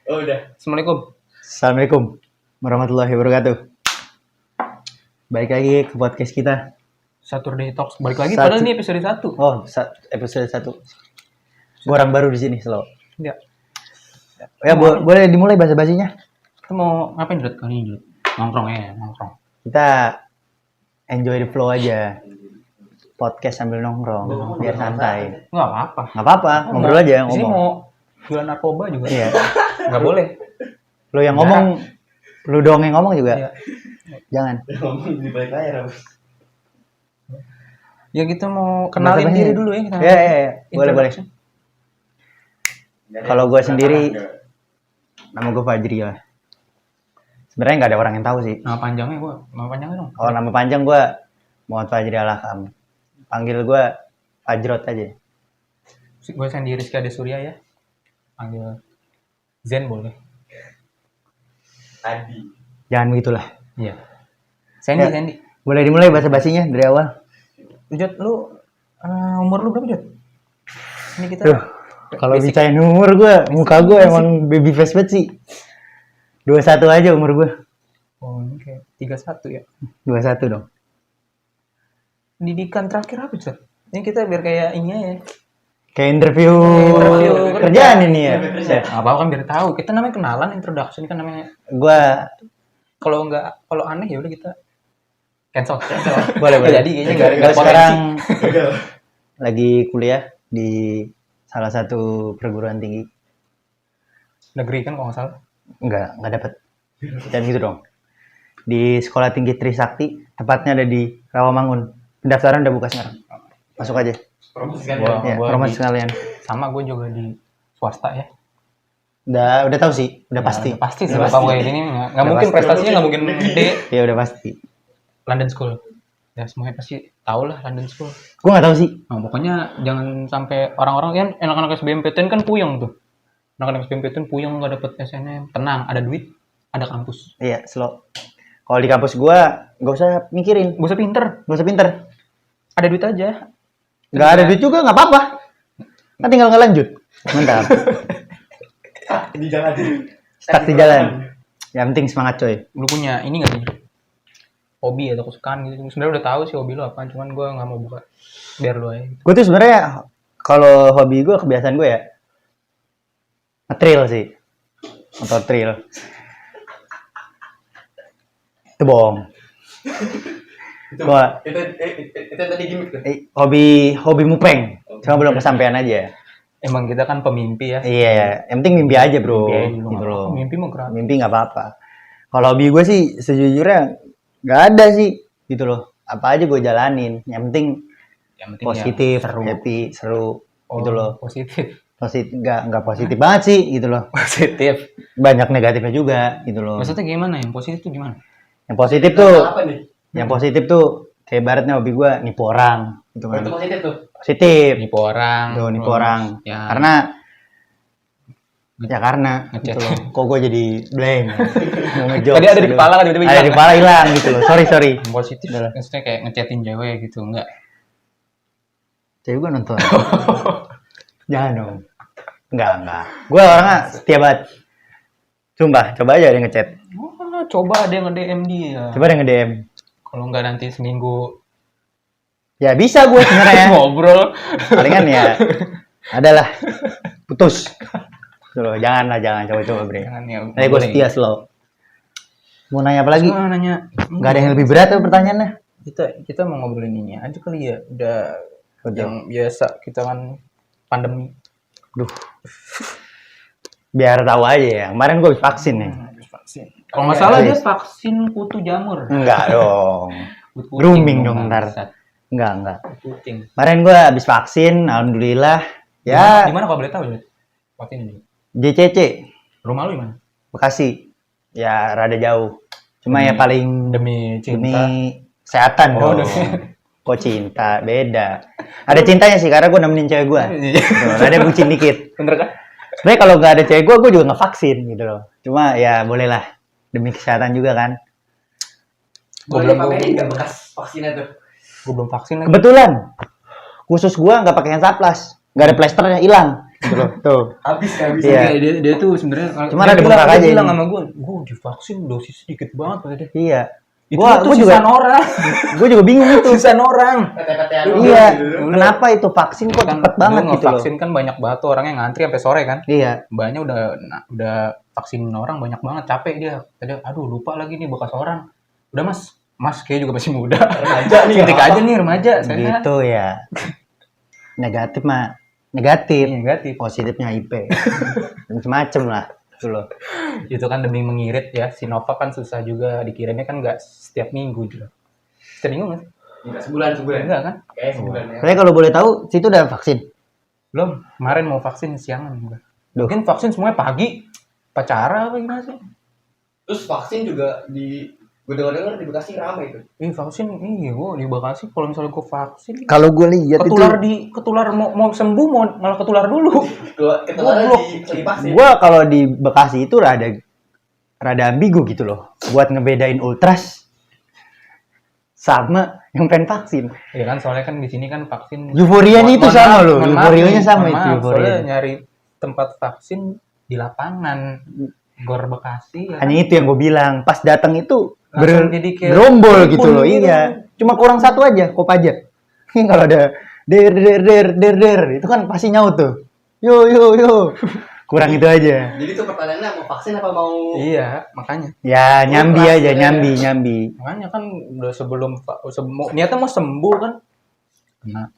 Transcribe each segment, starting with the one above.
Oh udah. Assalamualaikum warahmatullahi wabarakatuh. Balik lagi ke podcast kita. Saturday Talks. Balik lagi padahal ini episode 1. Oh, episode 1. Gua orang baru di sini, Slow. Iya. Ya, boleh dimulai basa-basinya. Kita mau ngapain Dut kali ini? Nongkrong. Kita enjoy the flow aja. Podcast sambil nongkrong, biar santai. Enggak apa-apa. Enggak apa-apa, ngobrol aja, Di sini ngomong. mau jualan narkoba juga. Iya. Enggak boleh. Lu yang ngomong, lu doang yang ngomong juga. Iya. Jangan. Ngomong di balik layar apa? Ya kita mau kenalin diri dulu ya. Iya. Boleh. Kalau gue sendiri, nama gue Fajri lah. Sebenarnya nggak ada orang yang tahu sih. Nama panjangnya dong. Oh, nama panjang gue Muhammad Fajri Alham. Panggil gue Fajrot aja. Gue sendiri Rizky Ade Surya ya. Panggil Zen boleh. Tadi. Jangan begitulah. Iya. Sandy. Boleh dimulai basa-basinya dari awal. Jod, lu umur lu berapa, Jod? Ini kita Kalau bicarain umur gue, muka gue emang baby face banget sih. 21 aja umur gue. Oh, ini kayak 31 ya. 21 dong. Pendidikan terakhir apa, Jod? Ini kita biar kayak ini ya. Kayak interview kerjaan ini ya. Apa kan biar tahu. Kita namanya kenalan, introduction kan namanya. Kalau aneh ya udah kita cancel. Boleh. Jadi kayaknya enggak Sekarang lagi kuliah di salah satu perguruan tinggi. Negeri kan kalau nggak salah. Enggak dapat. Jangan gitu dong. Di Sekolah Tinggi Trisakti, tepatnya ada di Rawamangun. Pendaftaran udah buka sekarang. Masuk aja. Promosi Promosi sekalian. Sama gue juga di swasta ya. Udah tahu sih, udah pasti. Pasti sih kalau kayak gini nggak mungkin pasti. prestasinya nggak mungkin gede. Ya udah pasti. London School. Ya semuanya pasti tahu lah London School. Gue nggak tahu sih. Nah, pokoknya jangan sampai orang-orang kan anak-anak SBMPTN kan puyeng tuh. Anak-anak SBMPTN puyeng nggak dapet SNM. Tenang, ada duit, ada kampus. Iya, slow. Kalau di kampus gue, nggak usah mikirin. Gak usah pinter. Ada duit aja. Nggak ada duit juga nggak apa-apa. Kan tinggal ngelanjut. Mantap. di jalan. Stuck di jalan. Yang penting semangat coy. Lu punya ini nggak sih? Hobi atau kesukaan gitu. Sebenarnya udah tahu sih hobi lu apa, cuman gue nggak mau buka. Biar lu aja. Gue tuh sebenarnya kalau hobi gue, kebiasaan gue ya nge-trail sih. Motor trail. Itu bohong. Itu tadi gimmick tuh. Hobi mupeng. Cuma belum kesampaian aja. Emang kita kan pemimpi ya. Iya, yang penting mimpi aja bro. Mimpi aja, Gitu loh. Mimpi mau gerak. Mimpi nggak apa-apa. Kalau hobi gue sih sejujurnya nggak ada sih, gitu loh. Apa aja gue jalanin. Yang penting positif, ya, seru. happy, seru, gitu loh. Positif. Nggak positif banget sih, gitu loh. Positif. Banyak negatifnya juga, gitu loh. Maksudnya gimana? Yang positif tuh gimana? Yang positif tuh, Apa nih? yang positif tuh kayak ibaratnya hobi gue nipu orang, gitu kan. Itu positif tuh. Positif. Nipu orang. Tuh, nipu orang. Ya. Karena Ngechat. gitu loh. Kok gue jadi blank. Mau ngejokes. Tadi ada di kepala kan tiba-tiba Ada hilang. di kepala hilang gitu loh. Sorry. Yang positif maksudnya kayak ngechatin cewek gitu, enggak? Cewek gue nonton. Jangan dong. Enggak. Gue orangnya setia banget. Sumpah, coba aja dia ngechat. Oh, coba ada yang nge-DM dia. Coba dia nge-DM. Kalau enggak nanti seminggu Ya bisa gue sebenarnya. ngobrol. Palingan ya adalah putus. Gitu loh, jangan coba bre. Jangan ya. Nanti gue setia slow. Mau nanya apa lagi? Nanya. Gak ada yang lebih berat tuh pertanyaannya. Kita mau ngobrolin ini aja kali ya. Udah yang biasa kita kan pandemi. Duh. Biar tahu aja ya. Kemarin gue habis vaksin nih. Vaksin. Kalau nggak salah dia vaksin kutu jamur. Enggak dong. Kutu Grooming dong ntar. Enggak. Kucing. Kemarin gue habis vaksin, alhamdulillah. Ya. Di mana kalau boleh tahu ya? Vaksin ini. JCC. Rumah lu di mana? Bekasi. Ya rada jauh. Cuma ya paling Demi cinta. demi kesehatan Oh, dong. demi. Kok cinta? Beda. Ada cintanya sih karena gue nemenin cewek gue. Ada bucin dikit. Bener kan? Sebenarnya kalau nggak ada cewek gue juga nggak vaksin gitu loh. Cuma ya bolehlah demi kesehatan juga kan. Gue belum pakai nggak bekas vaksinnya tuh. Gue belum vaksin lagi. Kebetulan khusus gue nggak pakai Hansaplast, nggak ada plasternya hilang. Gitu loh. Tuh. Habis. Iya. Dia tuh sebenarnya Cuma ada bengkak aja bilang ini. sama gue divaksin dosis sedikit banget kata dia. Iya. Itu Gua tuh juga sisaan orang. gue juga bingung itu. Sisaan orang. PT-PT-an Iya. gitu. Kenapa itu vaksin kok cepet banget gitu loh. Vaksin kan banyak banget tuh orangnya ngantri sampai sore kan. Iya. Mbaknya udah vaksin orang banyak banget, capek dia. Tadi aduh lupa lagi nih bekas orang. Udah Mas kayak juga masih muda. Remaja nih. Ketik aja nih remaja. Gitu ya. Negatif mah negatif. Negatif. Positifnya IP. Macem-macem lah. Gitu loh. Itu kan demi mengirit ya. Sinovac kan susah juga dikirimnya kan nggak setiap minggu juga. Setiap minggu nggak sih? Enggak sebulan. Enggak kan? Kayak sebulan ya. Tapi kalau boleh tahu, situ udah vaksin. Belum. Kemarin mau vaksin siangan juga. Duh. Mungkin vaksin semuanya pagi. Pacara apa gimana sih? Terus vaksin juga gue dengar di Bekasi ramai itu. Vaksin iya gue di Bekasi kalau misalnya gue vaksin Kalau gue lihat ketular mau sembuh mau malah ketular dulu. Ketulah di vaksin. Gue kalau di Bekasi itu rada ambigu gitu loh. Buat ngebedain ultras sama yang pengen vaksin. Ya kan soalnya kan di sini kan vaksin Euforianya itu sama loh. mohon maaf Euforianya nih, sama mohon itu maaf, euforia. soalnya nyari tempat vaksin di lapangan Gor Bekasi ya kan? Hanya itu yang gue bilang. Pas datang itu Langsung jadi kayak berombol tribun gitu loh. gitu. Iya. Cuma kurang satu aja, Kopaja. Kalau ada der itu kan pasti nyaut tuh. Yo. Kurang itu aja. Jadi tuh pertanyaannya mau vaksin apa mau Iya makanya Ya nyambi Ultras aja, ya. nyambi. makanya kan udah sebelum niatnya mau sembuh kan kena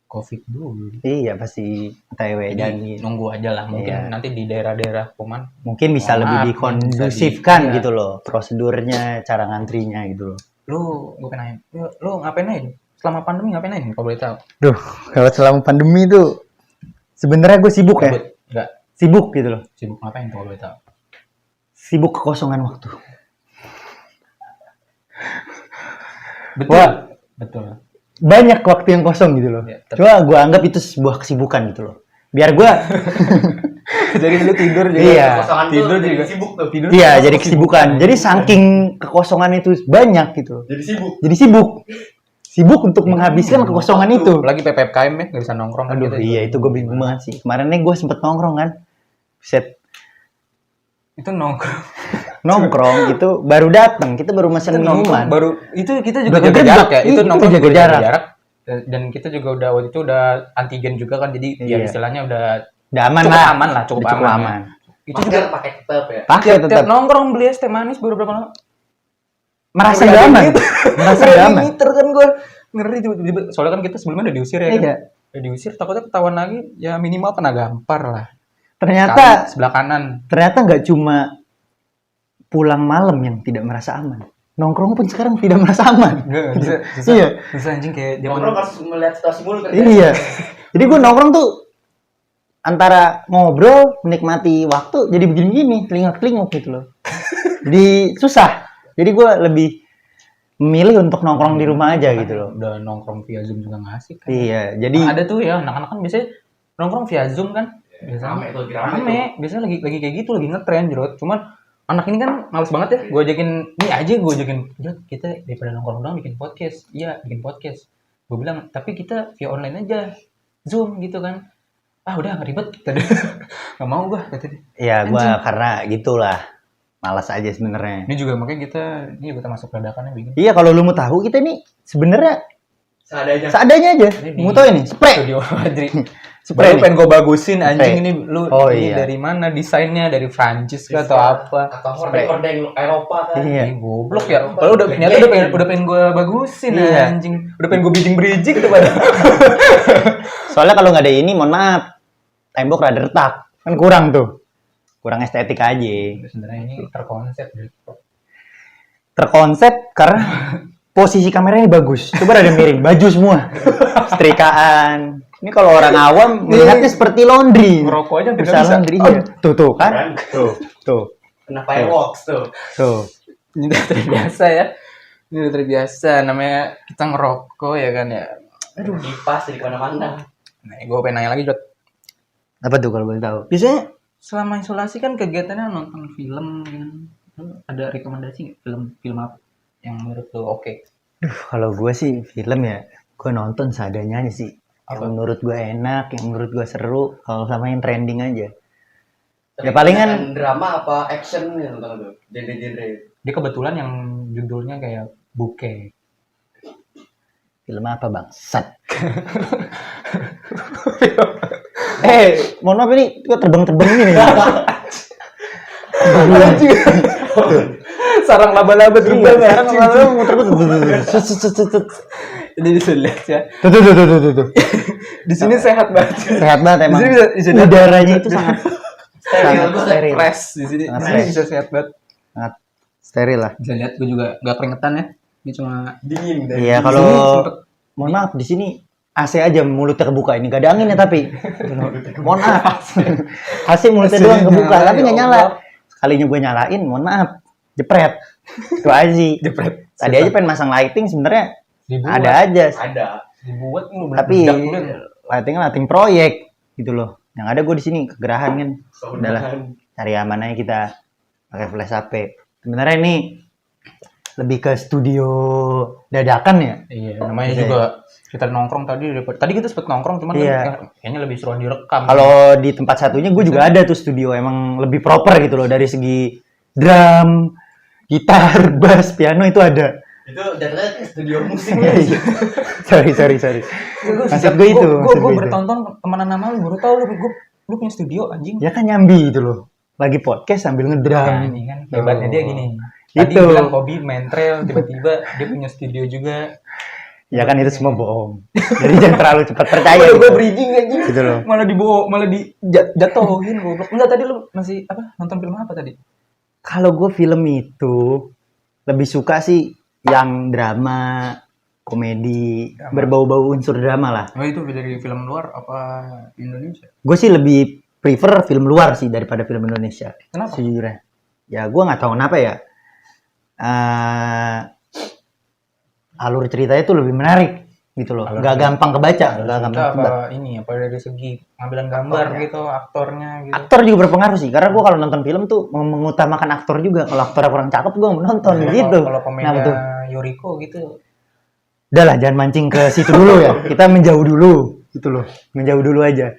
COVID dulu. Iya pasti TW dan Jadi nunggu aja lah mungkin Iya. nanti di daerah-daerah Kuman mungkin bisa Mohon lebih maaf, dikondusifkan iya. gitu loh prosedurnya, cara ngantrinya gitu loh. gue pengen nanya lu ngapain aja selama pandemi ngapain aja kalau boleh tahu? Duh, kalau selama pandemi itu sebenarnya gue sibuk ya, Enggak sibuk gitu loh, sibuk ngapain kalau boleh tahu? sibuk kekosongan waktu. Betul. Wah. Betul. Banyak waktu yang kosong gitu loh. Ya, Cuma gue anggap itu sebuah kesibukan gitu loh. Biar gue, Jadi lu tidur juga. Iya. kekosongan Tidur tuh jadi juga. sibuk tuh. Tidur. iya juga jadi kesibukan. Jadi saking kekosongan itu banyak gitu loh. Jadi sibuk. Jadi sibuk untuk menghabiskan kekosongan itu. Apalagi PPKM ya nggak bisa nongkrong kan Aduh kita. iya itu gue bingung banget sih. Kemarin nih gue sempet nongkrong kan. Set Itu nongkrong. nongkrong itu baru datang, kita baru mesen Itu nongkrong minuman. baru itu kita juga Udah jaga kegebrak. jarak ya. Itu Iya, nongkrong kita juga jaga jaga jarak. Dan kita juga udah waktu itu udah antigen juga kan jadi ya Iya. istilahnya udah Udah aman cukup lah. aman lah, cukup Udah aman. Itu Masker juga pakai tetap ya. Pakai tiap tetap. nongkrong beli es teh manis baru berapa lama? Merasa Udah gak aman. gitu. Merasa Udah gak aman. ngiter kan gue ngeri tiba-tiba. Soalnya kan kita sebelumnya udah diusir ya kan. Iya. Udah diusir takutnya ketahuan lagi ya minimal kena gampar lah. Ternyata Sekali sebelah kanan. nggak cuma pulang malam yang tidak merasa aman. Nongkrong pun sekarang tidak merasa aman. Enggak bisa. Susah, Iya. susah anjing kayak zaman Nongkrong harus melihat situasi mulu kan. Iya. Jadi gue nongkrong tuh antara ngobrol, menikmati waktu, jadi begini-gini, telingak-telinguk gitu loh. Jadi susah. Jadi gue lebih memilih untuk nongkrong di rumah aja gitu loh. Udah nongkrong via Zoom juga nggak asik kan. Iya, jadi Ada tuh ya anak-anak kan biasanya nongkrong via Zoom kan. Biasanya Rame tuh, lagi rame rame. Biasanya lagi kayak gitu, lagi ngetren jerot. Cuman anak ini kan males banget ya. Gue ajakin, "Jod, kita daripada nongkrong doang bikin podcast." Iya, bikin podcast. Gue bilang, "Tapi kita via online aja. Zoom gitu kan." Ah, udah nggak ribet. Nggak mau gue kata dia. ya gue Anjing. karena gitulah. Malas aja sebenarnya. Ini juga makanya ini juga termasuk ledakannya bikin. Iya, kalau lu mau tahu kita nih sebenarnya Seadanya. seadanya aja. Ini di Mau tahu ini? Spray. Studio Madrid. Spray Baru nih. pengen gue bagusin anjing Spray. ini lu Oh, ini iya. dari mana desainnya dari Prancis kah atau apa? Atau hordeng Eropa kan. Iya. Ini goblok ya. Kalau ternyata udah pengen gue bagusin Iya. anjing. Udah pengen gue bridging tuh pada. Soalnya kalau nggak ada ini, mohon maaf, tembok rada retak, kan kurang tuh, kurang estetik aja. Sebenarnya ini terkonsep deh. Terkonsep karena posisi kameranya bagus. Coba ada miring, baju semua, setrikaan. Ini kalau orang awam melihatnya seperti laundry. Ngerokok aja tidak Bisa bisa. laundry, iya. Tuh kan, tuh. Kena fireworks tuh. Ini udah terbiasa ya. Ini udah terbiasa namanya kita ngerokok ya kan ya. Aduh, kipas di mana-mana. Nah, gue pengen nanya lagi, Jod. Apa tuh kalau boleh tahu? Biasanya selama isolasi kan kegiatannya nonton film kan. Lu ada rekomendasi nggak film apa yang menurut lo oke? Duh, kalau gue sih film ya, gue nonton seadanya aja sih. yang menurut gue enak, yang menurut gue seru, kalau sama yang trending aja. Ya palingan drama apa action ya tentang tuh genre-genre. Dia kebetulan yang judulnya kayak Bouquet. film apa bangsat? Mohon maaf ini kok terbang-terbang ini nih. Sarang laba-laba terbang. Sekarang lama-lama muter-muter. Ini bisa lihat ya. Tuh. Di sini sehat banget. Sehat banget emang. Di sini bisa lihat. Udaranya itu sangat steril. Fresh di sini. Sangat Di sini fresh. bisa sehat banget. Sangat steril lah. Bisa lihat gue juga nggak keringetan ya. Ini cuma Dingin dari Iya di kalau sini sempet mohon maaf di sini AC aja mulutnya kebuka ini gak ada angin ya tapi mohon maaf AC mulutnya doang kebuka nyala, tapi ya nggak nyala Allah. sekalinya gue nyalain mohon maaf jepret itu aja sih. jepret. Tadi aja pengen masang lighting sebenarnya Dibuat. ada aja ada. Dibuat lu tapi bedak lu. lighting proyek gitu loh yang ada gue di sini kegerahan kan udahlah Saudahan. cari aman aja kita pakai flash HP sebenarnya ini lebih ke studio dadakan ya. Iya, namanya Iya. juga kita nongkrong tadi kita sempet nongkrong cuman Iya. kayaknya lebih seru direkam. Kalau di tempat satunya gue juga ada tuh studio emang lebih proper gitu loh dari segi drum, gitar, bass, piano itu ada. Itu datanya ke studio musik Iya, ya. sorry. Maksud gue itu. Gue bertonton temenan sama lu baru tahu lu punya studio anjing. Ya kan nyambi gitu loh. Lagi podcast sambil Nah, ngedrum. ini kan hebatnya dia gini. Tadi Itu. bilang hobi main trail, tiba-tiba dia punya studio juga. Ya kan itu semua bohong. Jadi jangan terlalu cepat percaya. Gue gitu. bridging anjing. Gitu loh. Malah dijatuhin goblok. Enggak tadi lu masih apa? Nonton film apa tadi? Kalau gue film itu lebih suka sih yang drama, komedi, Drama. berbau-bau unsur drama lah. Oh itu dari film luar apa Indonesia? Gue sih lebih prefer film luar sih daripada film Indonesia. Kenapa? Sejujurnya. Ya gue nggak tahu kenapa ya. Alur ceritanya tuh lebih menarik gitu loh. Alur Gak cerita. gampang kebaca. Gak Kita gampang apa kebaca. ini apa dari segi pengambilan gambar gitu, aktornya gitu. Aktor juga berpengaruh sih. Karena gue kalau nonton film tuh mengutamakan aktor juga. Kalau aktornya kurang cakep gue mau nonton gitu. Kalau Kenapa tuh? pemainnya Yoriko gitu. Udah lah jangan mancing ke situ dulu ya. Kita menjauh dulu gitu loh. Menjauh dulu aja.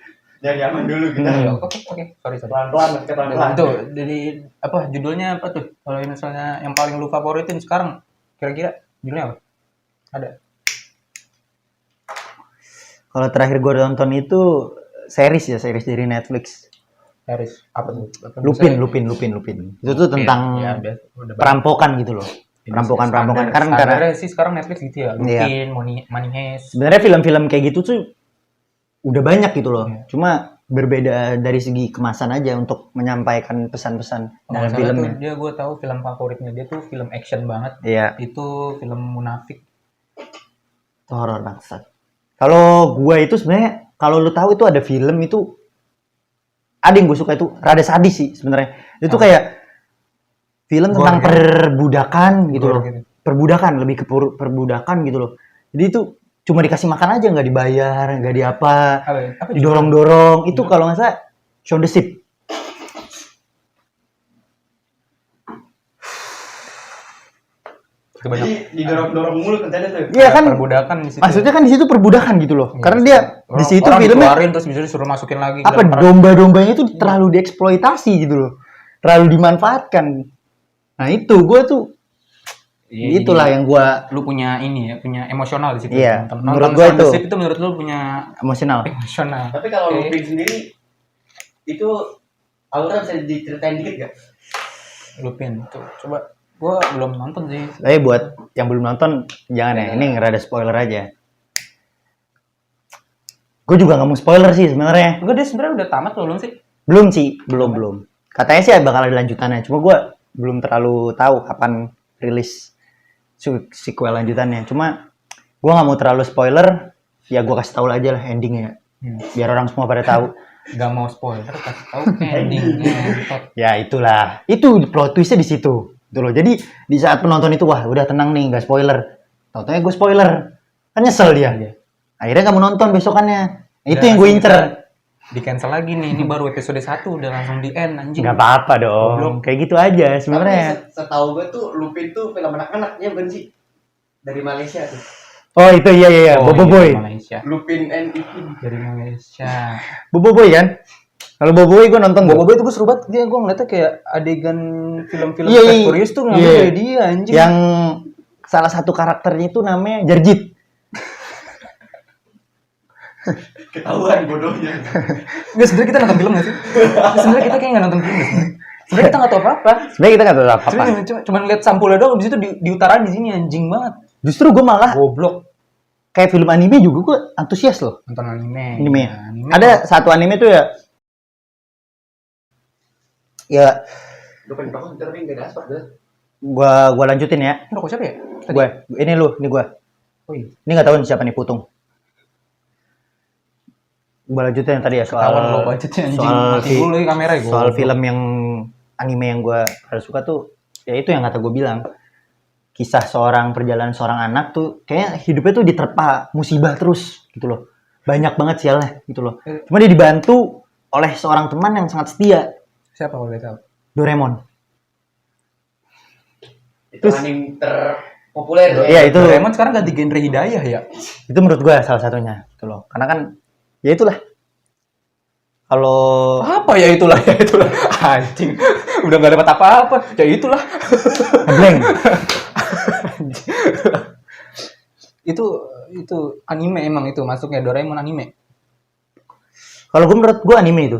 Nyari aman dulu kita. Ya, oke, sorry. Pelan-pelan, kita pelan-pelan. Itu dari apa judulnya apa tuh? Kalau misalnya yang paling lu favoritin sekarang kira-kira judulnya apa? Ada. Kalau terakhir gue nonton itu series dari Netflix. Series apa tuh? Apa Lupin. misalnya? Itu tuh Lupin. tentang Ya, udah perampokan gitu loh. Perampokan. Karena standarnya sih sekarang Netflix gitu ya. Iya. Lupin, Money Heist. sebenarnya film-film kayak gitu tuh udah banyak gitu loh. Iya. Cuma berbeda dari segi kemasan aja untuk menyampaikan pesan-pesan Kalau dalam nggak salah tuh filmnya. gue tahu film favoritnya dia tuh film action banget. Iya, Itu film Munafik. itu horor bangsat. Kalau gua itu sebenarnya kalau lu tahu itu ada film itu ada yang gue suka itu rada sadis sih sebenarnya. Itu Oh. kayak film Gore tentang gitu. perbudakan gitu Gore loh. gitu. Perbudakan lebih ke perbudakan gitu loh. Jadi itu cuma dikasih makan aja nggak dibayar, nggak diapa. Apa Didorong-dorong itu kalau nggak salah Shaun the Sheep. Itu banyak. Jadi didorong-dorong mulu kontennya tuh. Iya kan Perbudakan di situ. maksudnya kan di situ perbudakan gitu loh. Iya, Karena dia di situ orang filmnya dikeluarin terus bisa disuruh masukin lagi ke apa dalam perang. domba-dombanya itu terlalu dieksploitasi gitu loh. Terlalu dimanfaatkan. Nah, itu gue tuh Iya, itulah jadi yang gue lu punya ini ya, punya emosional di situ. Iya, Nonton menurut Shaun gua the itu. Sheep itu menurut lu punya emosional. emosional. Tapi kalau Oke. Lupin sendiri itu alurnya bisa diceritain dikit gak? Lupin tuh. Coba gua belum nonton sih. Tapi buat yang belum nonton jangan ya, ini rada spoiler aja. Gue juga nggak mau spoiler sih sebenarnya. Enggak dia sebenarnya udah tamat loh, belum sih? Belum sih, belum. Katanya sih bakal ada lanjutannya. Cuma gue belum terlalu tahu kapan rilis sequel lanjutannya. Cuma gue nggak mau terlalu spoiler. Ya gue kasih tahu aja lah endingnya. Biar orang semua pada tahu. Gak mau spoiler, kasih tahu endingnya. Ya itulah. Itu plot twistnya di situ. Gitu loh. Jadi di saat penonton itu wah udah tenang nih nggak spoiler. Tau-taunya gue spoiler. Kan nyesel dia. Iya. Akhirnya nggak mau nonton besokannya. Itu Udah, yang gue langsung incer. Di cancel lagi nih, ini baru episode 1 udah langsung di end anjing. Nggak apa-apa dong. Goblok. Kayak gitu aja Tapi sebenarnya. setahu gue tuh Lupin tuh film anak-anak ya bukan sih? Dari Malaysia tuh. Oh itu iya Oh, Bobo iya, Boy. dari Malaysia. Lupin and Ipin. Dari Malaysia. Bobo Boy kan? Kalau Bobo Boy gue nonton Bobo Boy itu gue seru banget. Dia gue ngeliatnya kayak adegan film-film Iya, Fast iya. Furious tuh ngambil Iya. dari dia anjing. yang salah satu karakternya itu namanya Jarjit. Ketahuan bodohnya. Nggak, sebenarnya kita nonton film nggak sih? Sebenarnya kita kayak nggak nonton film deh sebenarnya. Sebenarnya kita nggak tahu apa-apa. Sebenarnya kita nggak tahu apa-apa. Cuma lihat sampulnya doang. Abis itu diutarain di sini anjing banget. Justru gue malah Goblok. kayak film anime juga gue antusias loh. Nonton anime. Anime. Ya, anime. Ada satu anime tuh ya Lu pengen rokok tapi nggak ada asap deh. gua lanjutin ya. Rokok siapa ya? Tadi. Ini gua. Oh iya. Ini nggak tahu nih siapa nih Putung. Gua lanjutin yang tadi ya Ketahuan lo budgetnya anjing. Mati dulu ya kamera ya. soal film yang anime yang gua harus suka tuh ya itu yang kata gua bilang. Kisah perjalanan seorang anak tuh kayaknya hidupnya tuh diterpa musibah terus gitu loh. Banyak banget sialnya gitu loh. Cuma dia dibantu oleh seorang teman yang sangat setia. Siapa kalau boleh tahu? Doraemon. Itu anime terpopuler ya. Iya itu. Doraemon sekarang ganti genre hidayah ya. Itu menurut gua salah satunya gitu loh. Karena kan ya itulah. Kalau Apa ya itulah anjing. Udah nggak dapat apa-apa. Ya itulah. ngeblank. itu anime emang itu masuknya Doraemon anime. Kalau gue menurut gue anime itu.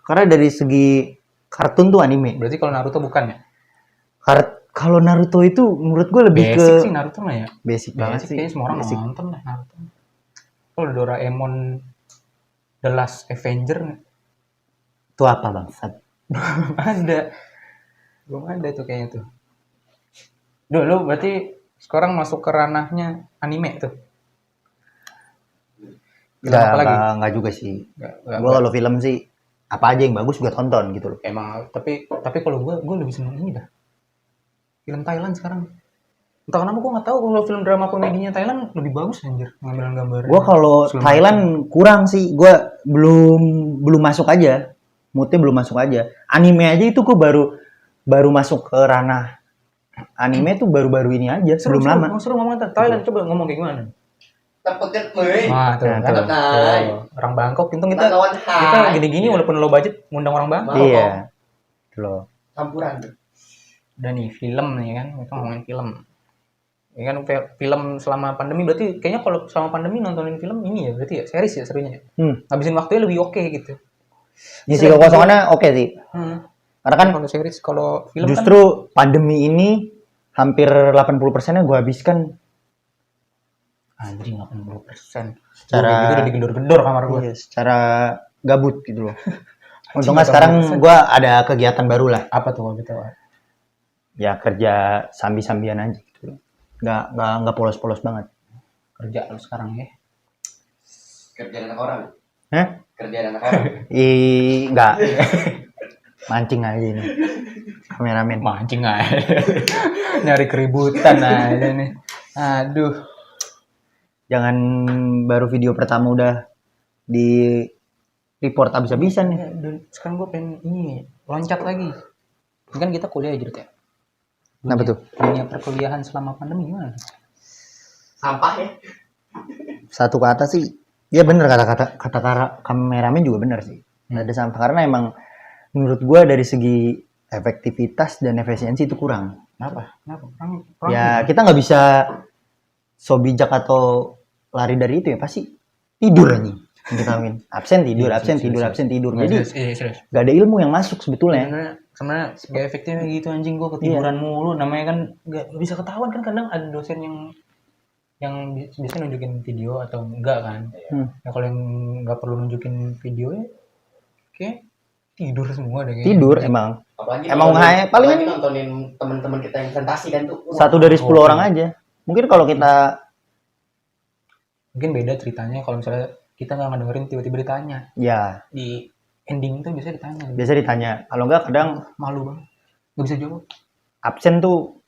Karena dari segi kartun tuh anime. Berarti kalau Naruto bukan ya? Kalau Naruto itu menurut gue lebih Basic ke sih Naruto mah ya. basic banget sih. Kayaknya semua orang Basic. nonton lah Naruto. Kalau Doraemon The Last Avenger Itu apa bangsat? belum ada tuh kayaknya tuh. Lu berarti sekarang masuk ke ranahnya anime tuh. Film apa lagi? Enggak juga sih. Nggak, Gue kalau film sih apa aja yang bagus gue tonton gitu loh. emang tapi kalau gue lebih seneng ini dah. Film Thailand sekarang. Entah kenapa gue nggak tahu kalau film drama komedinya Thailand lebih bagus anjir ngambilan gambar. Gue kalau Thailand kurang sih. Gue belum masuk aja. Moodnya belum masuk aja. Anime aja itu gue baru masuk ke ranah anime tuh baru-baru ini aja. Sebelum lama. Seru ngomong Thailand, coba ngomong kayak gimana? Tapet meuy. Wah, tuh Nah, kan. tuh. Tuh, orang Bangkok, untung kita Kawan gini-gini walaupun low budget ngundang orang Bangkok. Iya. Gitu loh. campuran tuh. Udah nih film nih kan, kita ngomongin film. Ya kan film selama pandemi berarti kayaknya kalau selama pandemi nontonin film ini ya berarti ya series ya serunya ya. Ngabisin waktunya lebih oke gitu. Ngisi kekosongannya oke sih. Karena kan Kalau series kalau film justru pandemi ini hampir 80%-nya gue habiskan kan anjing 80%. Secara- Gitu udah digedor-gedor kamar gua. iya, secara gabut gitu loh. Untungnya sekarang gue ada kegiatan baru lah. Apa tuh kalau gitu? Ya kerja sambi-sambian aja gitu loh. Nggak polos-polos banget. Kerja lu sekarang ya. Kerjaan anak orang. Hah? Kerjaan anak orang. Nggak. Mancing aja ini. Kameramen. Mancing aja. Nyari keributan aja nih. Aduh. Jangan baru video pertama udah di report habis-habisan nih. Ya, sekarang gue pengen ini loncat lagi. Ini kan kita kuliah aja ya. Kenapa tuh? Dunia perkuliahan selama pandemi gimana? Sampah ya. Satu kata sih, ya bener kata kameramen juga bener sih. Nggak ada sampah karena emang menurut gua dari segi efektivitas dan efisiensi itu kurang. Kenapa? Kurang Ya kita nggak bisa so bijak atau lari dari itu ya pasti tidur aja. Absen tidur. Jadi serius. nggak ada ilmu yang masuk sebetulnya. Sebenarnya gak efektifnya gitu anjing, gue ketiduran mulu. Namanya kan gak bisa ketahuan kan, kadang ada dosen yang biasanya nunjukin video atau enggak kan. Ya kalau yang nggak perlu nunjukin video ya kayak tidur semua deh kayaknya. Tidur emang. Apalagi Emang paling nontonin teman-teman kita yang presentasi kan tuh. satu dari 10 orang aja. Mungkin kalau kita Mungkin beda ceritanya kalau misalnya kita nggak ngedengerin tiba-tiba ditanya ya di ending tuh biasanya ditanya. biasa ditanya. Kalau enggak kadang Malu banget, nggak bisa jawab. absen tuh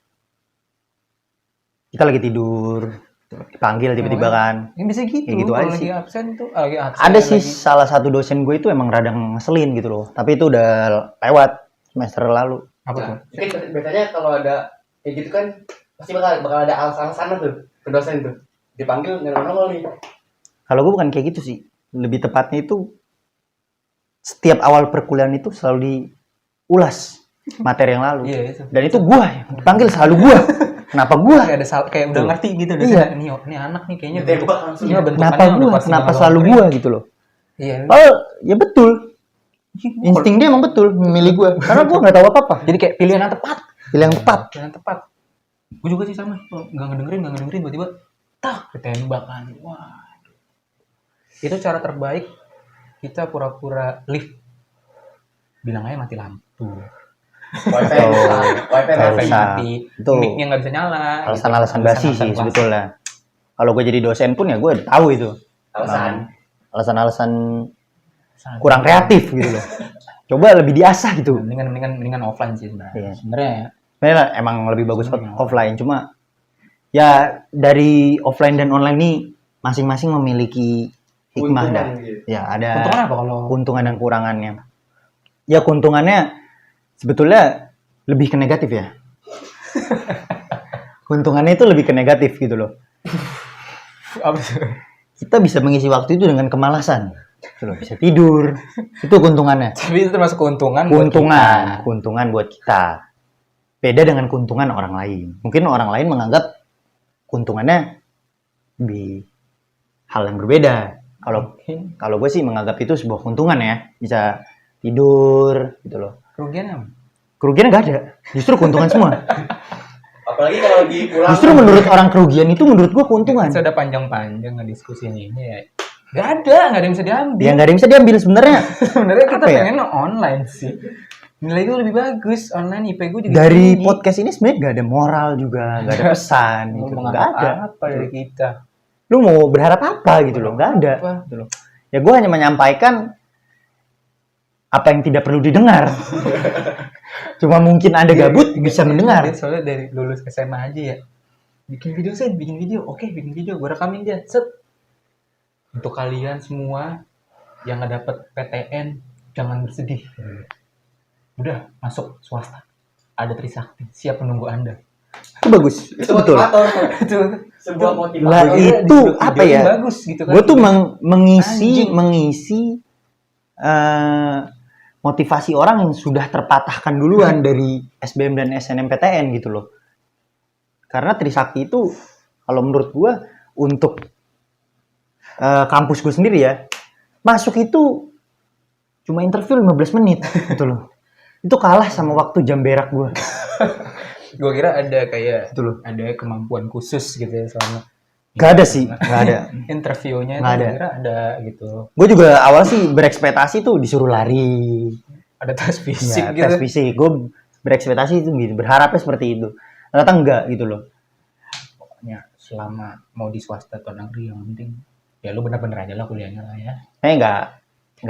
kita lagi tidur dipanggil tiba-tiba kan. Yang bisa gitu. Ya gitu kalau aja lagi sih. absen tuh lagi absen. Ada sih salah satu dosen gue itu emang radang ngeselin gitu loh. Tapi itu udah lewat semester lalu. Apa Nah, tuh? mungkin biasanya kalau ada kayak gitu kan pasti bakal ada alasan tuh ke dosen tuh. dipanggil nongol nih. Kalau gue bukan kayak gitu sih. Lebih tepatnya itu setiap awal perkuliahan itu selalu diulas materi yang lalu. Iya itu. Dan itu gue yang dipanggil selalu gue. Kenapa gue? Kayak ada kayak udah Tuh. ngerti gitu udah. Iya. Ini anak nih kayaknya Ditembak langsung. Iya, bentukannya Kenapa udah gue? pasti Kenapa bakal selalu kering. gue gitu loh? Iya. Oh ya betul. Insting dia emang betul memilih gue. Karena gue nggak tahu apa-apa. Jadi kayak pilihan yang tepat. Pilih yang tepat. Pilihan yang tepat. Gue juga sih sama. Nggak ngedengerin tiba-tiba tak ketembak kan. Wah. Itu cara terbaik kita pura-pura lift. Bilang aja mati lampu. Wifi Oh, rusak. Wifi nggak mati. usah. Mati. Itu Mic-nya nggak bisa nyala. Alasan-alasan Gitu. basi sih basi. sebetulnya. Kalau gue jadi dosen pun ya gue udah tahu itu. Alasan. Alasan-alasan Sangat. kurang kreatif gitu loh. Coba lebih diasah gitu. Mendingan offline sih sebenarnya. Iya. Sebenarnya ya. Sebenarnya emang lebih bagus Sebenarnya offline. Cuma ya dari offline dan online nih masing-masing memiliki hikmah Keuntungan dah. gitu. Ya ada Untungnya apa kalau keuntungan dan kurangannya. Ya keuntungannya sebetulnya lebih ke negatif ya. Keuntungannya itu lebih ke negatif gitu loh. apa sih? Kita bisa mengisi waktu itu dengan kemalasan. Gitu loh, bisa tidur. Itu keuntungannya. Tapi itu termasuk keuntungan. buat kita. Keuntungan buat kita. Beda dengan keuntungan orang lain. Mungkin orang lain menganggap keuntungannya di hal yang berbeda. Kalau gue sih menganggap itu sebuah keuntungan ya. Bisa tidur gitu loh. Kerugiannya apa? Kerugiannya nggak ada. Justru keuntungan semua. Apalagi kalau lagi pulang. Justru menurut orang kerugian itu menurut gue keuntungan. Kita udah panjang-panjang ngediskusin ini ya. Gak ada yang bisa diambil. Yang nggak ada yang bisa diambil sebenarnya. Sebenarnya kita Apa ya? pengen online sih. Nilai gue lebih bagus online, IP gue juga Dari tinggi. podcast ini sebenarnya nggak ada moral juga, nggak ada pesan gitu. Ngomong Nggak ada. apa dari kita. Lu mau berharap apa gitu loh? Nggak ada. Apa? Gitu loh. Ya gue hanya menyampaikan apa yang tidak perlu didengar. Cuma mungkin Anda gabut bisa mendengar. Soalnya dari lulus SMA aja ya. Bikin video. Oke, bikin video. Gue rekamin dia. Set. Untuk kalian semua yang nggak dapet PTN, jangan bersedih. Udah masuk swasta. Ada Trisakti, siap menunggu Anda. Itu bagus. Itu betul. motivator. Itu Sebuah Lah, motivator. itu apa ya? Bagus gitu kan. Gue tuh Anjing. mengisi motivasi orang yang sudah terpatahkan duluan dari SBM dan SNMPTN gitu loh. Karena Trisakti itu kalau menurut gue untuk kampus gue sendiri ya, masuk itu cuma interview 15 menit gitu loh. Itu kalah sama waktu jam berak gue. Gue kira ada kayak Gitu loh. ada kemampuan khusus gitu ya selama Gak ada sih, gak ada. interviewnya. Nggak Gue ada. kira ada gitu. Gue juga awal sih berekspektasi tuh disuruh lari, Ada tes fisik ya, gitu. tes fisik. Gue berekspektasi itu gitu, berharapnya seperti itu. Ternyata enggak gitu loh. Pokoknya selama mau di swasta atau negeri yang penting ya lu bener-bener aja lah kuliahnya lah ya. Enggak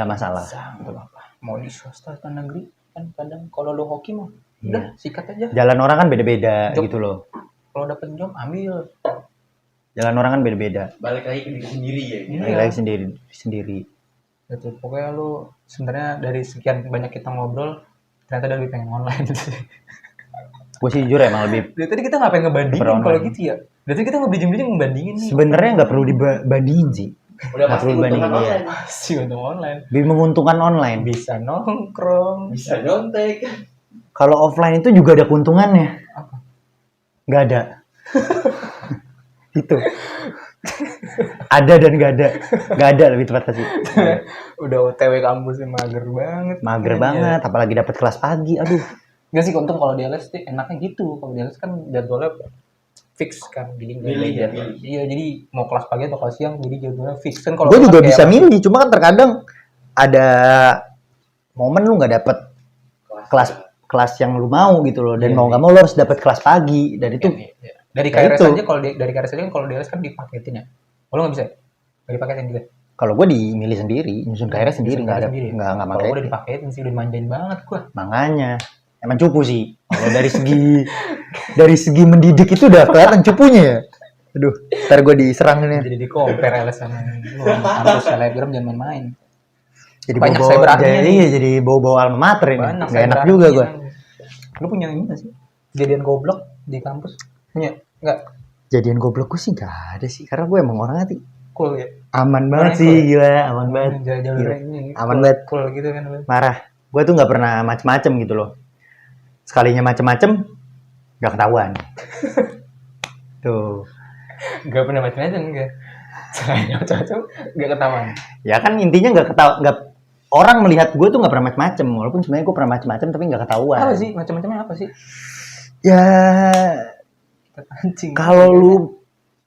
masalah. Gitu apa. Mau di swasta atau negeri kan kadang kalau lu hoki mah Iya. udah sikat aja. Jalan orang kan beda-beda Job. gitu loh. Kalau dapet job ambil. Jalan orang kan beda-beda. Balik lagi ke diri sendiri ya. Gitu. Lagi-lagi sendiri. Gitu. Pokoknya lu sebenarnya dari sekian banyak kita ngobrol ternyata dia lebih pengen online. Gue sih jujur emang lebih. Dari tadi kita ngapain ngebandingin Online. kalau gitu ya? Dari tadi kita ngebandingin ngebandingin nih. Sebenarnya nggak perlu dibandingin sih. Udah Nggak pasti perlu keuntungan dibandingin, iya. online. Sih untuk online. Lebih menguntungkan online. Bisa nongkrong. Bisa nyontek. Kalau offline itu juga ada keuntungannya. Apa? Nggak ada. Itu. Ada dan nggak ada. Nggak ada lebih tepatnya sih. Udah OTW kampusnya mager banget. Mager Iya. banget, apalagi dapat kelas pagi. Aduh. Nggak sih, untung kalau di LS sih enaknya gitu. Kalau di LS kan jadwalnya fix kan. Jadi nggak Milih, belajar. milih. Iya, jadi mau kelas pagi atau kelas siang jadi jadwalnya fix kan. Kalau Gue lu juga kan bisa kayak- milih, cuma kan terkadang ada momen lu nggak dapet kelas yang lu mau gitu loh, dan Iya, mau nggak mau lu harus dapet kelas pagi, dan itu Iya, iya. Dari Ya KRS itu. aja kalau dari KRS aja kan kalau di LS kan dipaketin ya. Kalau nggak bisa, nggak dipaketin gitu. kalau gue dimilih sendiri, nyusun KRS sendiri, nggak ada, Sendiri. nggak Kalau gue udah pakai. dipaketin sih, udah manjain banget gua. Makanya emang cupu sih. Kalau dari segi mendidik itu udah kelihatan cupunya ya. Aduh, ntar gue diserang nih. Jadi di compare LS sama kampus selebgram jangan main-main. Jadi banyak bawa cyber-army-nya nih. iya, jadi bawa alma mater ini. Banyak Nggak enak cyber juga army gue. yang- Lu punya ini nggak sih? Kejadian goblok di kampus? Punya? Nggak? Kejadian goblok gue sih gak ada sih, karena gue emang orangnya Cool ya. aman banget Orangnya sih, cool. gila, aman banget. Jalur Gila. ini Aman cool, banget. cool gitu kan. Marah. Gue tuh nggak pernah macem-macem gitu loh. Sekalinya macem-macem nggak ketahuan. Tuh. Gak pernah macam-macam enggak. Selain macam-macam gak ketahuan. Ya kan intinya nggak ketahuan, nggak, orang melihat gue tuh nggak pernah macem-macem, walaupun sebenarnya gue pernah macem-macem tapi nggak ketahuan. Apa sih macam-macamnya apa sih? Ya Anjing. kalau lu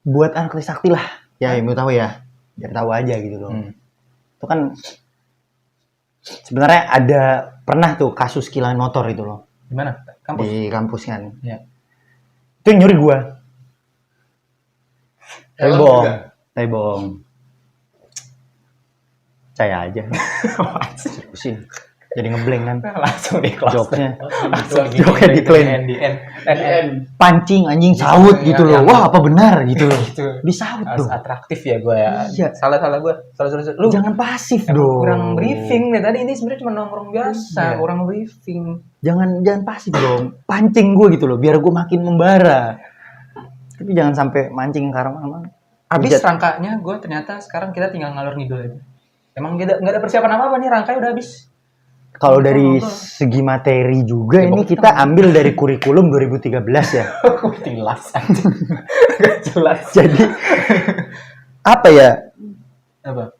buat anak sakti lah, ya yang mau tahu ya, biar tahu aja gitu loh. Itu kan sebenarnya ada pernah tuh kasus kilangan motor itu loh Di mana? Kampus. di kampus kan. Ya. Itu yang nyuri gua. Tapi Helm bohong. juga? Tapi bohong. Percaya aja. Terusin. Jadi ngeblank kan. Langsung di close. Joknya. Langsung Joknya di clean. Di end. Pancing anjing saut gitu loh. Yang- Wah, apa benar gitu loh. Gitu. Disaut Harus dong. atraktif ya gue ya. Iya. Salah gue. Salah. Lu Jangan pasif emang dong. kurang briefing nih tadi, ini sebenarnya cuma nongkrong biasa, Iya. kurang briefing. Jangan pasif dong. Pancing gue gitu loh biar gue makin membara. Tapi jangan sampai mancing ke arah mana. Habis Hujat. rangkanya gue ternyata sekarang kita tinggal ngalur ngidul aja. Emang nggak ada persiapan apa nih, rangkanya udah habis. Kalau dari segi materi juga Ya, ini pokoknya kita ambil dari kurikulum 2013 ya. Jelas aja. Gak jelas. Jadi apa ya? Apa?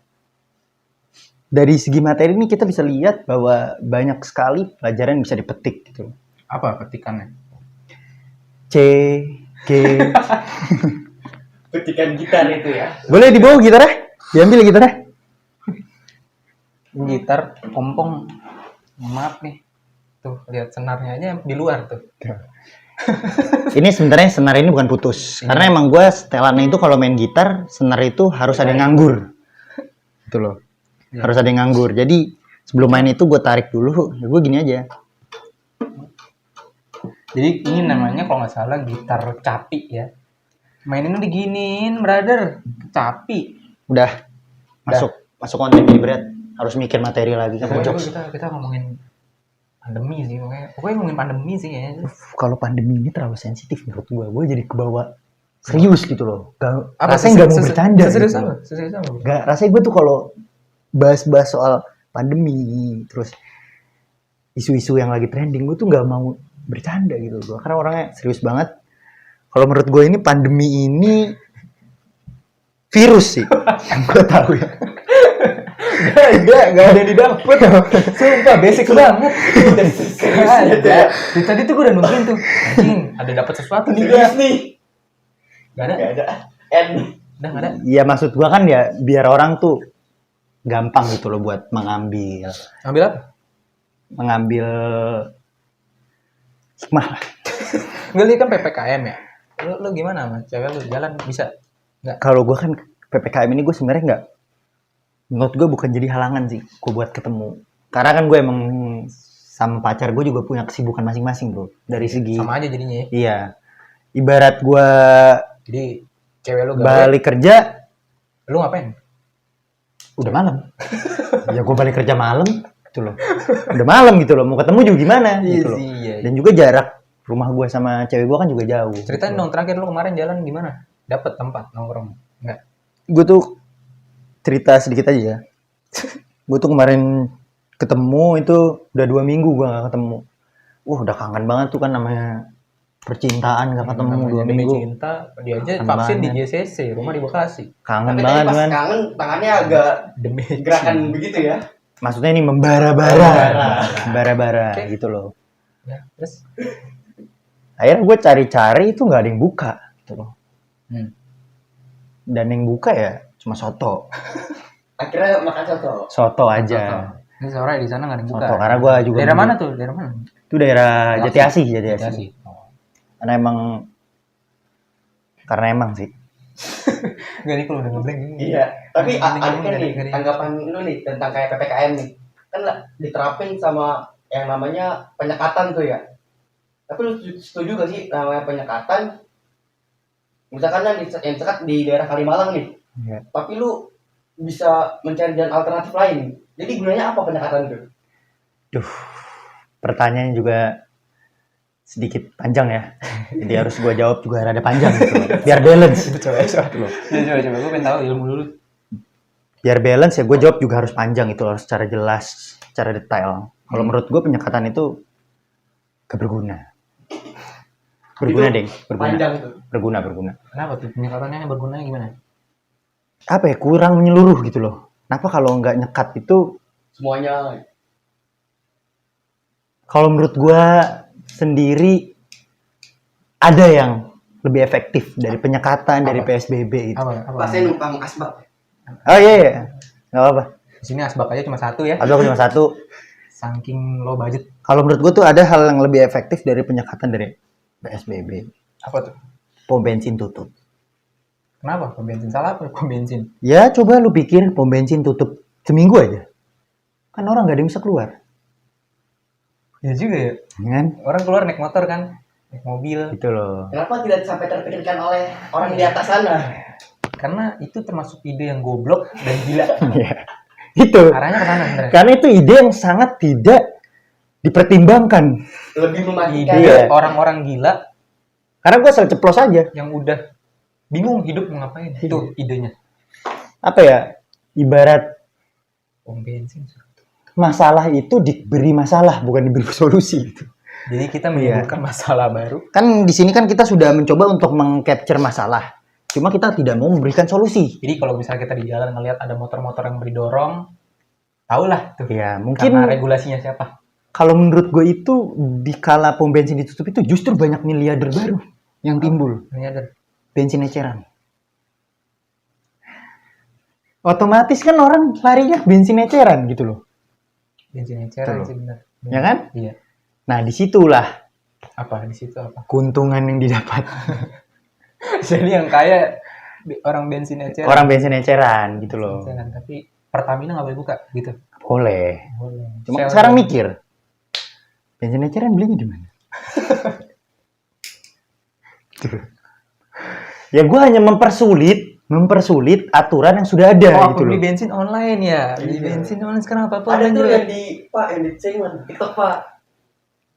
Dari segi materi ini kita bisa lihat bahwa banyak sekali pelajaran yang bisa dipetik gitu. Apa petikannya? C, G. Petikan gitar itu ya. Boleh dibawa gitarnya? Diambil gitarnya? Gitar, ompong. Maaf nih. Tuh, lihat senarnya aja di luar tuh. Ini sebenarnya senar ini bukan putus. Karena emang gue setelannya itu kalau main gitar, senar itu harus ada yang nganggur. Gitu loh. Iya. Harus ada yang nganggur. Jadi sebelum main itu gue tarik dulu. Ya gue gini aja. Jadi ini namanya kalau nggak salah gitar capi ya. Maininnya diginiin, brother. Capi. Udah. Masuk konten jadi berat. Harus mikir materi lagi. Ya, Kan pokoknya jokes. kita ngomongin pandemi sih, pokoknya ngomongin pandemi sih kayaknya. Kalau pandemi ini terlalu sensitif menurut gue jadi kebawa serius gitu loh. Apa Rasanya nggak mau bercanda. Serius gitu. apa? Serius apa? Gak, rasanya gue tuh kalau bahas-bahas soal pandemi, terus isu-isu yang lagi trending, gue tuh nggak mau bercanda gitu gue. Karena orangnya serius banget. Kalau menurut gue ini pandemi ini virus sih. Yang gue tahu ya. Gak ada yang didapet. Sumpah, basic banget. Gak ada. Dari tadi tuh gue udah nungguin tuh. Anjing, ada dapat sesuatu nih Serius gak? nih. Gak ada? Gak ada. Udah gak ada? Iya maksud gue kan ya biar orang tuh gampang gitu loh buat mengambil Ambil apa? Hikmah lah. Enggak, lihat kan PPKM ya. Lu gimana sama cewek lu? Jalan bisa? Enggak. Kalau gue kan PPKM ini gue sebenarnya nggak, menurut gue bukan jadi halangan sih gue buat ketemu. Karena kan gue emang sama pacar gue juga punya kesibukan masing-masing bro. Dari segi Sama aja jadinya ya. iya, ibarat gue Jadi cewek lu gawe, balik kerja lu ngapain? udah malam. Ya gue balik kerja malam gitu loh. Udah malam gitu loh. Mau ketemu juga gimana gitu loh. Iya. Dan juga jarak rumah gue sama cewek gue kan juga jauh. Ceritain dong terakhir lu kemarin jalan gimana? Dapet tempat nongkrong? Enggak. Gue tuh cerita sedikit aja ya. Gue tuh kemarin ketemu itu udah 2 minggu gue gak ketemu. Udah kangen banget tuh kan namanya percintaan gak ketemu Namanya 2 demi minggu. cinta, dia aja Kangen vaksin di banget. JCC, rumah di Bekasi. Kangen Tapi tadi banget pas kan. kangen tangannya agak Demi gerakan cinta. begitu ya. Maksudnya ini membara-bara. Membara. Membara-bara Oke. gitu loh. Ya, terus? Akhirnya gue cari-cari itu gak ada yang buka gitu loh. Hmm. Dan yang buka ya cuma soto. Akhirnya makan soto. Soto aja. Ini sore di sana nggak ada yang buka. Soto karena gue juga Daerah dulu- mana tuh? Daerah mana? Itu daerah Jati Asih, Jati. Oh. Karena emang sih. Enggak nih kalau udah ngeblank. Iya. Tapi Ini ada ngomong kan dari- nih dari- tanggapan lu nih tentang kayak PPKM nih. Kan diterapin sama yang namanya penyekatan tuh ya. Tapi lu setuju gak sih namanya penyekatan? Misalkan yang sekat di daerah Kalimalang nih. Iya. Tapi lu bisa mencari jalan alternatif lain. Jadi gunanya apa penyekatan itu? Pertanyaannya juga sedikit panjang ya. Jadi harus gue jawab juga rada panjang gitu loh. Biar balance. Coba coba gue pengen tahu ilmu dulu. Biar balance ya gue jawab juga harus panjang itu loh, secara jelas, secara detail. Kalau menurut gue penyekatan itu gak berguna. Berguna, Deng. Berguna. Panjang tuh. Berguna. Kenapa tuh penyekatannya bergunanya gimana? Apa ya, kurang menyeluruh gitu loh. Kenapa kalau nggak nyekat itu, Semuanya. kalau menurut gue sendiri ada yang lebih efektif dari penyekatan, dari PSBB itu. Apa? Pasnya numpang asbak. Oh iya. Nggak apa-apa. Di sini asbak aja cuma satu ya. Atau cuma satu. Saking low budget. Kalau menurut gue tuh ada hal yang lebih efektif dari penyekatan dari PSBB. Apa tuh? Pom bensin tutup. Kenapa? Pom bensin salah apa? Pom bensin. Ya coba lu pikir pom bensin tutup seminggu aja. Kan orang nggak ada yang bisa keluar. Ya juga ya. Kan? Orang keluar naik motor kan, naik mobil. Gitu loh. Kenapa tidak sampai terpikirkan oleh orang di atas sana? Karena itu termasuk ide yang goblok dan gila. Iya. Itu. Arahnya ke sana sebenarnya. Karena itu ide yang sangat tidak dipertimbangkan. Lebih mematikan. Ide Iya. orang-orang gila Karena gue asal ceplos aja. yang udah bingung hidup mau ngapain. Itu idenya. Apa ya? Ibarat Pom bensin. masalah itu diberi masalah, bukan diberi solusi. Jadi kita menimbulkan masalah baru. Kan di sini kan kita sudah mencoba untuk meng-capture masalah. Cuma kita tidak mau memberikan solusi. Jadi kalau misalnya kita di jalan ngelihat ada motor-motor yang berdorong, tahulah tuh. Ya, mungkin Karena regulasinya siapa? kalau menurut gue itu di kala pom bensin ditutup itu justru banyak miliarder baru yang timbul. Ini ada Bensin eceran. Otomatis kan orang larinya bensin eceran gitu loh. bensin eceran Betul. sih benar. Ya kan? Iya. Nah, disitulah Apa di situ apa? keuntungan yang didapat Jadi yang kaya orang bensin eceran. orang bensin eceran gitu loh. Eceran, tapi Pertamina nggak boleh buka gitu. Boleh. Boleh. Cuma Shell sekarang dan- mikir, bensin eceran belinya di mana? Gitu. Ya gue hanya mempersulit aturan yang sudah ada Oh, gitu aku beli loh. bensin online ya. Beli Iya. bensin online sekarang apa-apa Ada online tuh juga. yang di Pak, yang di Cengman, TikTok Pak.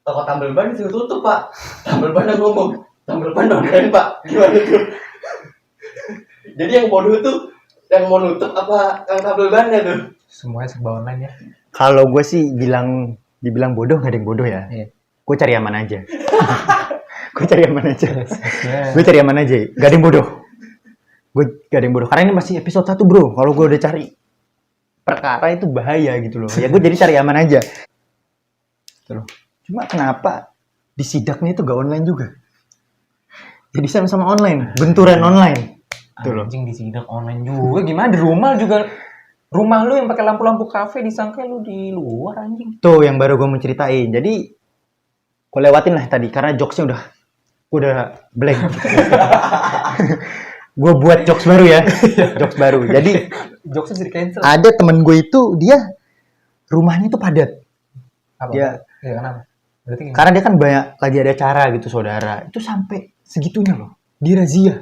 Toko tambal ban disuruh tutup Pak. Tambal ban yang ngomong, tambal ban online Pak. Gimana tuh? Jadi yang bodoh tuh, yang mau nutup apa yang tambal bannya tuh? Semuanya serba online ya. Kalau gue sih dibilang bodoh, nggak ada yang bodoh ya. Iya. Gue cari aman aja. Gue cari aman aja. Ya. Gue cari aman aja. Gak ada yang bodoh. Gue gak ada yang bodoh. Karena ini masih episode 1 bro. Kalau gue udah cari perkara itu bahaya gitu loh. Ya gue jadi cari aman aja. Gitu loh. Cuma kenapa di sidaknya itu gak online juga? Jadi sama-sama online. Benturan online. Gitu loh. Anjing di sidak online juga. Gimana di rumah juga? Rumah lu yang pakai lampu-lampu kafe disangka lu di luar anjing. Tuh yang baru gue mau ceritain. Jadi gue lewatin lah tadi. Karena jokesnya udah blank. Gue buat jokes baru ya. Jokes baru. Jadi Jokesnya jadi cancel. ada temen gue itu dia rumahnya itu padat. Apa? Ya. Ya kenapa? Berarti gimana? Karena dia kan banyak lagi ada acara gitu saudara. Itu sampai segitunya loh. Dirazia.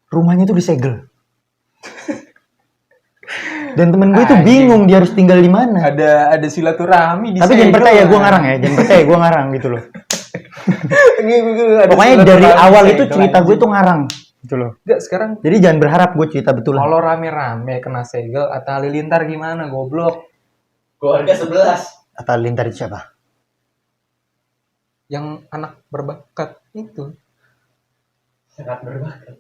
Rumahnya itu disegel. Dan temen gue itu Anjing. bingung dia harus tinggal di mana. Ada silaturahmi di Tapi jangan percaya gue ngarang ya. Jangan percaya gue ngarang gitu loh. Pokoknya dari awal itu cerita gue tuh ngarang gitu loh. Enggak, sekarang Jadi jangan berharap gue cerita betul. kalau rame-rame kena segel atau halilintar gimana goblok? Keluarga 11. Atau lintar itu siapa? Yang anak berbakat itu. Sangat berbakat.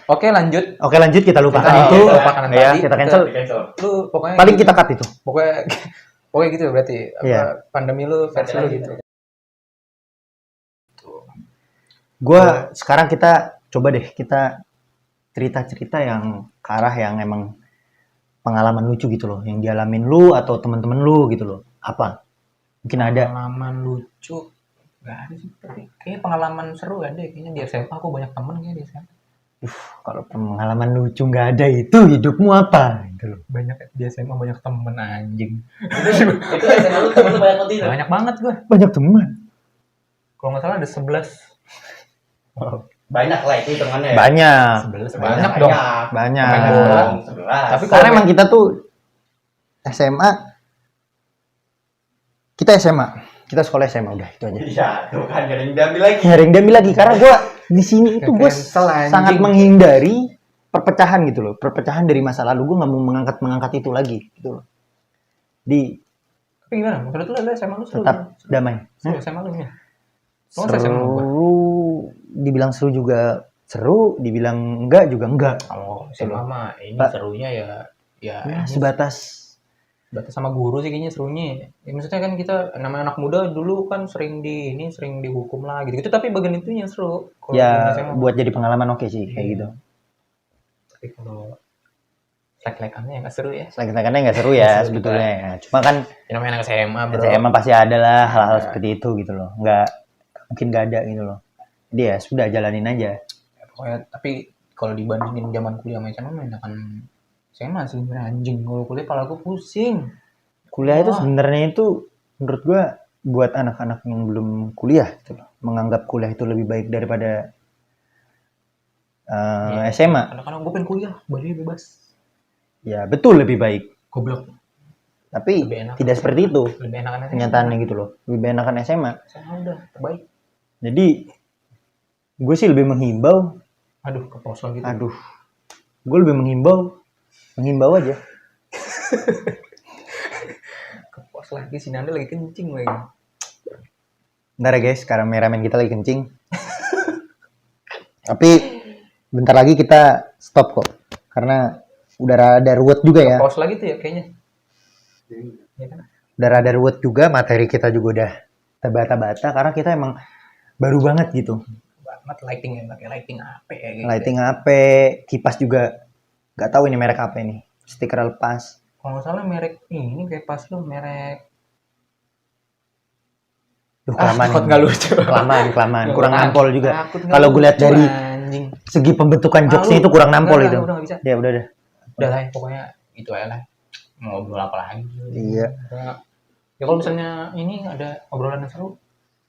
Oke, lanjut. Oke lanjut kita lupakan Kita itu. lupakan Ya tadi. kita cancel. Lu pokoknya Paling kita cut itu. pokoknya pokoknya gitu berarti apa, Iya. pandemi lu versi lu gitu. Gue sekarang kita coba deh kita cerita-cerita yang ke arah yang emang pengalaman lucu gitu loh, yang dialamin lu atau teman-teman lu gitu loh. Apa? Mungkin ada. Pengalaman lucu nggak ada sih, tapi kayaknya pengalaman seru ada kayaknya di SMA. Aku banyak temen kayaknya di SMA. Kalau pengalaman lucu nggak ada itu hidupmu apa? Gitu loh. Banyak di SMA, banyak temen anjing. Itu SMA lu temen lu banyak banget itu. Banyak banget gua. Banyak teman. Kalau nggak salah ada 11. Banyak lah itu hitungannya ya. Banyak. 11 banyak dong. Banyak. Main bola. 11. Tapi Karena emang kita tuh SMA. Kita SMA. kita sekolah SMA udah itu aja. Iya, tuh kan gak ada yang diambil lagi. Nyari yang diambil lagi karena gue di sini itu gue Cancel, anjing. sangat menghindari perpecahan gitu loh. Perpecahan dari masa lalu gue nggak mau mengangkat itu lagi gitu loh. Di Tapi gimana? Maksud lu SMA lu seru? tetap damai. Seru SMA lu ya? Lu nggak SMA lu? Seru, dibilang seru juga seru, dibilang enggak juga enggak. Kalau SMA mah ini Pak. serunya ya Ya ini sebatas batas sama guru sih kayaknya serunya. Ya, maksudnya kan kita namanya anak muda dulu kan sering dihukum lah gitu. Tapi bagian itu yang seru. Kalau ya SMA. buat jadi pengalaman oke sih kayak gitu. Tapi kalau like-likeannya ya nggak seru ya. Selagi-selagi nggak seru ya Seru sebetulnya ya. Cuma kan Ya, namanya anak SMA bro. SMA pasti ada lah hal-hal seperti itu gitu loh. Nggak mungkin nggak ada gitu loh. Jadi ya sudah jalanin aja. Ya, pokoknya tapi kalau dibandingin zaman kuliah sama SMA mah enakan SMA sih sebenarnya anjing. Kalau kuliah pala gue pusing. Kuliah itu Wah. sebenarnya itu menurut gua buat anak-anak yang belum kuliah gitu loh. Menganggap kuliah itu lebih baik daripada SMA. Kadang-kadang gue pengen kuliah, Bali bebas. Ya betul lebih baik. Goblok. Tapi Lebih enak. tidak seperti itu Lebih enakan SMA. kenyataannya gitu loh. Lebih enakan SMA. SMA udah terbaik. Jadi gue sih lebih menghimbau. Aduh, ke pos lagi. Aduh, gue lebih menghimbau aja. Ke pos lagi, si Nanda lagi kencing lagi. Bentar ya guys, kameramen kita lagi kencing. Tapi bentar lagi kita stop kok, karena udah rada ruwet juga ya. Pos lagi tuh ya kayaknya. Ya kan? Udah rada ruwet juga, materi kita juga udah terbata-bata karena kita emang baru banget gitu. Banget lighting ya, pakai lighting apa ya gitu. Lighting HP, kipas juga nggak tahu ini merek apa ini. Stiker lepas. Kalau nggak salah merek ini kayak pas lu merek. Duh, kelamaan. Takut nggak lucu. Kelamaan. Kurang nampol juga. Takut nggak Kalau gue lihat lucu, dari anjing. segi pembentukan jokesnya Malu. itu kurang nampol Nggak, itu. udah nggak bisa. Ya udah deh. Udah lah, pokoknya itu aja lah. Mau ngobrol apa lagi? Iya. Ya kalau misalnya ini ada obrolan yang seru,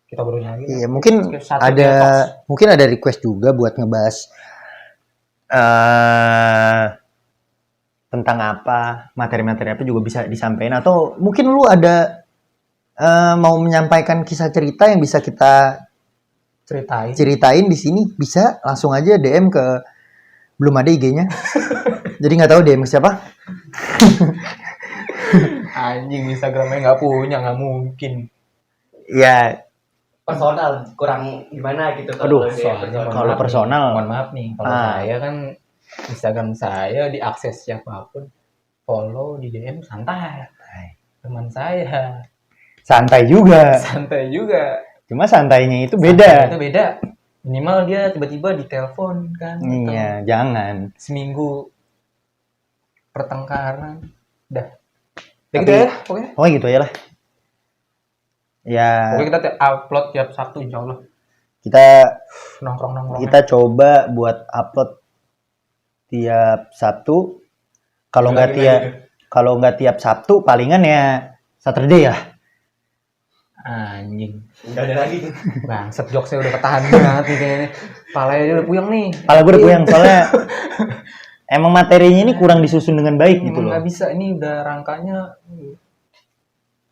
kita obrolin lagi. Iya, mungkin Satu ada detox. mungkin ada request juga buat ngebahas tentang apa, materi-materi apa juga bisa disampaikan atau mungkin lu ada mau menyampaikan kisah cerita yang bisa kita ceritain di sini, bisa langsung aja DM ke belum ada IG-nya. Jadi nggak tahu DM ke siapa. Anjing Instagramnya nggak punya, nggak mungkin. Ya, Personal kurang gimana gitu Aduh, dia Soalnya Kalau personal. mohon maaf nih, kalau saya kan Instagram saya diakses siapapun, follow di DM santai. Teman saya santai juga. santai juga. Cuma santainya itu Santai beda. itu beda. Minimal dia tiba-tiba ditelepon kan. Iya, jangan. Seminggu pertengkaran. Dah. Ya Tapi- gitu ya, pokoknya. Oh gitu ya lah. Ya, Pokoknya kita upload tiap Sabtu insya Allah. kita Nongkrong-nongkrong. kita coba buat upload tiap Sabtu. Kalau nggak tiap Sabtu, palingan ya Saturday ya. Anjing. Udah ada lagi. Bangsat jokesnya udah ketahan banget nih kayaknya. Palanya dia udah puyeng nih. Kalau gue udah puyeng soalnya emang materinya ini kurang disusun dengan baik gitu Emang loh. nggak bisa, ini udah rangkanya.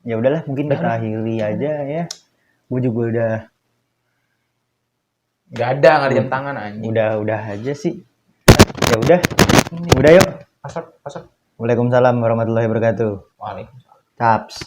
Ya udahlah, mungkin kita akhiri aja ya. Gue juga Nggak ada jam tangan anjing. udah aja sih. Ya udah, Ini udah yuk. pasar. Waalaikumsalam warahmatullahi wabarakatuh. Waalaikumsalam. Caps.